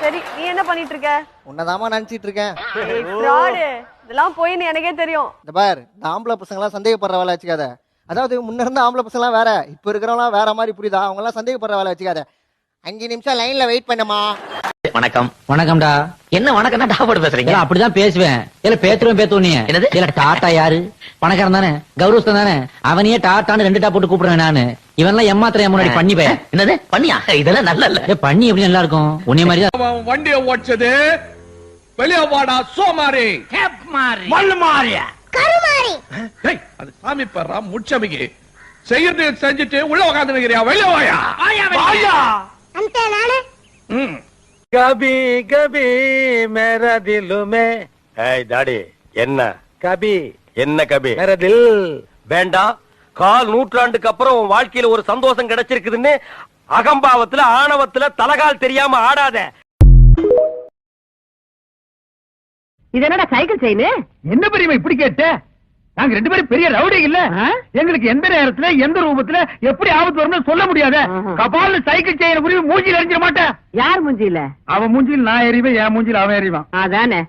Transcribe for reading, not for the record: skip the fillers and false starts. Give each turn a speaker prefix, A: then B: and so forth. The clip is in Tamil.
A: சரி நீ என்ன பண்ணிட்டு இருக்க?
B: உன்னதாமா நினைச்சிட்டு இருக்கேன்.
A: fraud. இதெல்லாம் போயின்னு எனக்கே தெரியும்.
B: இந்த பார், இந்த ஆம்பளை பசங்க எல்லாம் சந்தேகப்படுற வேலை வச்சுக்காத. அதாவது முன்ன இருந்த ஆம்பளை பசங்க எல்லாம் வேற, இப்ப இருக்கிறவங்க வேற மாதிரி, புரியுதா? அவங்க எல்லாம் சந்தேகப்படுற வேலை வச்சுக்காத. 5 நிமிஷம் லைன்ல வெயிட் பண்ணுமா.
C: வணக்கம்.
D: வணக்கம்டா.
C: என்ன வணக்கம் தான் டாபோடு பேசுறீங்க?
D: அப்படிதான் பேசுவேன். இல்ல பேத்துருவேன் பேத்துவ.
C: என்னது?
D: இல்ல டாட்டா யாரு? பணக்காரன் தானே, கௌரவஸ்தான் தானே. அவனையே டாட்டான்னு 2 டா போட்டு கூப்பிடுறேன் நானு. இவன்லாம் எம்மாத்திரம் முன்னாடி பண்ணி பைய.
C: என்னது பண்ணியா? இதெல்லாம் நல்ல இல்ல.
D: பண்ணி எப்படி நல்லா இருக்கும்? உன்னைய மாதிரி தான்
E: வண்டியை ஓடிச்சது. வெளியே வாடா சோமாரி. மல்லு மாறியா கருமாரி. அது சாமி பெறா முச்சமிக்கு செய்யறது செஞ்சுட்டு உள்ள உட்கார்ந்து நிக்கிறியா? வெளியே வாயா. வாயா
F: अंते नाने
G: कभी कभी मेरा दिल में दाड़ी என்ன கபி என்ன கபி मेरा दिल வேண்டாம். கால் நூற்றாண்டுக்கு அப்புறம் உன் வாழ்க்கையில ஒரு சந்தோஷம் கிடைச்சிருக்குதுன்னு அகம்பாவத்துல ஆணவத்துல தலகால் தெரியாம ஆடாத.
A: இது என்னடா சைக்கிள் செயின்?
H: என்ன பெரியமா இப்படி கேட்ட? நாங்க 2 பேரும் பெரிய ரவுடி இல்ல. எங்களுக்கு எந்த நேரத்துல எந்த ரூபத்துல எப்படி ஆபத்து வரும்னு சொல்ல முடியாத. கபால சைக்கிள் செயின் குறி மூஞ்சில எறிஞ்சிட மாட்டேன்.
A: யார் மூஞ்சில?
H: அவன் மூஞ்சில நான் எறிவேன், என் மூஞ்சில அவன் எறிவான்.
A: அதானே.